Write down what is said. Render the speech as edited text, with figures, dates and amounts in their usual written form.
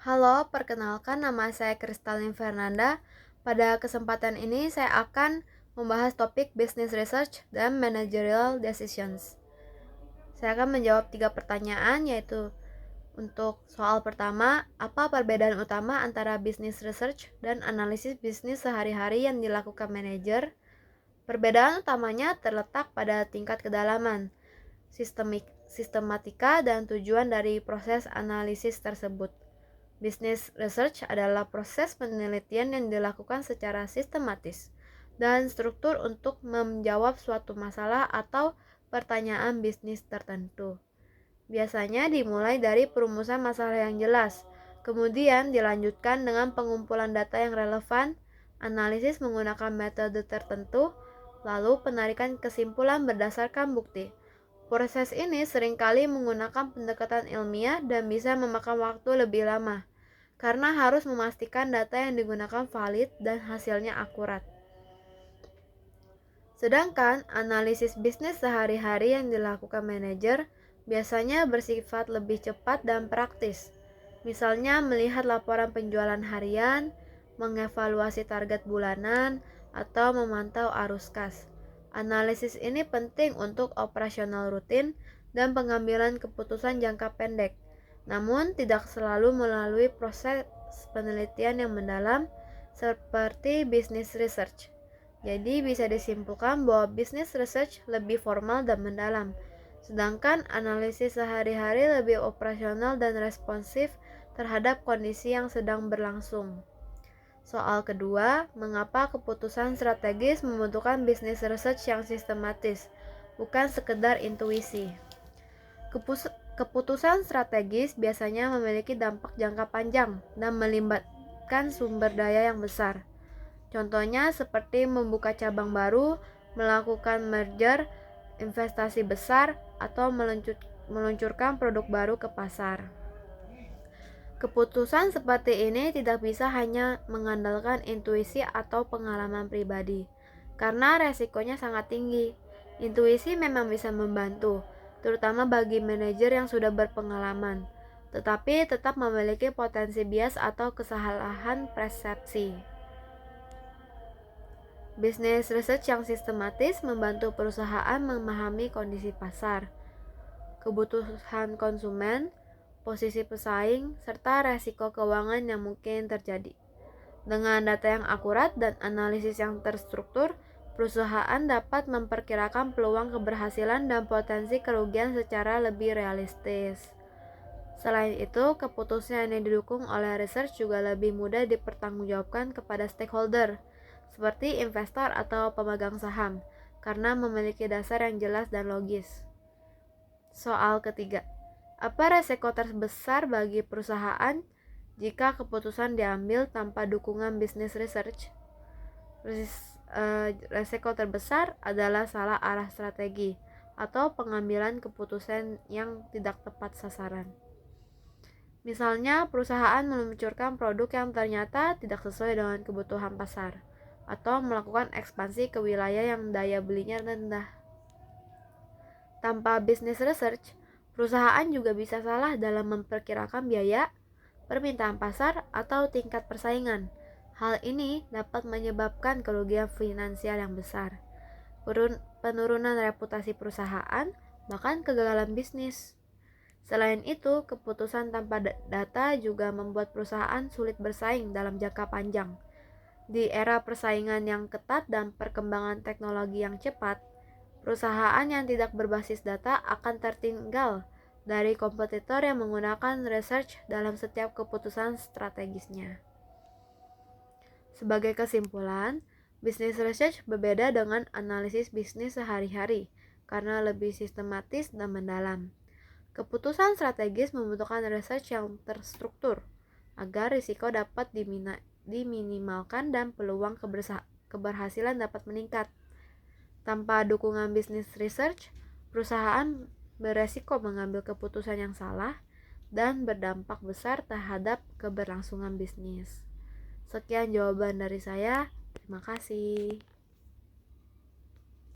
Halo, perkenalkan nama saya Kristalin Fernanda. Pada kesempatan ini saya akan membahas topik Business Research dan Managerial Decisions. Saya akan menjawab 3 pertanyaan, yaitu untuk soal pertama, apa perbedaan utama antara Business Research dan analisis bisnis sehari-hari yang dilakukan manajer? Perbedaan utamanya terletak pada tingkat kedalaman, sistematika, dan tujuan dari proses analisis tersebut. Business research adalah proses penelitian yang dilakukan secara sistematis dan struktur untuk menjawab suatu masalah atau pertanyaan bisnis tertentu. Biasanya dimulai dari perumusan masalah yang jelas, kemudian dilanjutkan dengan pengumpulan data yang relevan, analisis menggunakan metode tertentu, lalu penarikan kesimpulan berdasarkan bukti. Proses ini seringkali menggunakan pendekatan ilmiah dan bisa memakan waktu lebih lama, karena harus memastikan data yang digunakan valid dan hasilnya akurat. Sedangkan analisis bisnis sehari-hari yang dilakukan manajer biasanya bersifat lebih cepat dan praktis. Misalnya melihat laporan penjualan harian, mengevaluasi target bulanan, atau memantau arus kas. Analisis ini penting untuk operasional rutin dan pengambilan keputusan jangka pendek, namun tidak selalu melalui proses penelitian yang mendalam seperti business research. Jadi bisa disimpulkan bahwa business research lebih formal dan mendalam, sedangkan analisis sehari-hari lebih operasional dan responsif terhadap kondisi yang sedang berlangsung. Soal kedua, mengapa keputusan strategis membutuhkan business research yang sistematis, bukan sekedar intuisi? Keputusan strategis biasanya memiliki dampak jangka panjang dan melibatkan sumber daya yang besar. Contohnya seperti membuka cabang baru, melakukan merger, investasi besar, atau meluncurkan produk baru ke pasar. Keputusan seperti ini tidak bisa hanya mengandalkan intuisi atau pengalaman pribadi, karena resikonya sangat tinggi. Intuisi memang bisa membantu, terutama bagi manajer yang sudah berpengalaman, tetapi tetap memiliki potensi bias atau kesalahan persepsi. Business research yang sistematis membantu perusahaan memahami kondisi pasar, kebutuhan konsumen, posisi pesaing, serta resiko keuangan yang mungkin terjadi. Dengan data yang akurat dan analisis yang terstruktur, perusahaan dapat memperkirakan peluang keberhasilan dan potensi kerugian secara lebih realistis. Selain itu, keputusan yang didukung oleh research juga lebih mudah dipertanggungjawabkan kepada stakeholder, seperti investor atau pemegang saham, karena memiliki dasar yang jelas dan logis. Soal ketiga, apa resiko terbesar bagi perusahaan jika keputusan diambil tanpa dukungan business research? Resiko terbesar adalah salah arah strategi atau pengambilan keputusan yang tidak tepat sasaran. Misalnya, perusahaan meluncurkan produk yang ternyata tidak sesuai dengan kebutuhan pasar, atau melakukan ekspansi ke wilayah yang daya belinya rendah. Tanpa business research, perusahaan juga bisa salah dalam memperkirakan biaya, permintaan pasar, atau tingkat persaingan. Hal ini dapat menyebabkan kerugian finansial yang besar, penurunan reputasi perusahaan, bahkan kegagalan bisnis. Selain itu, keputusan tanpa data juga membuat perusahaan sulit bersaing dalam jangka panjang. Di era persaingan yang ketat dan perkembangan teknologi yang cepat, perusahaan yang tidak berbasis data akan tertinggal dari kompetitor yang menggunakan research dalam setiap keputusan strategisnya. Sebagai kesimpulan, business research berbeda dengan analisis bisnis sehari-hari karena lebih sistematis dan mendalam. Keputusan strategis membutuhkan research yang terstruktur agar risiko dapat diminimalkan dan peluang keberhasilan dapat meningkat. Tanpa dukungan bisnis research, perusahaan beresiko mengambil keputusan yang salah dan berdampak besar terhadap keberlangsungan bisnis. Sekian jawaban dari saya. Terima kasih.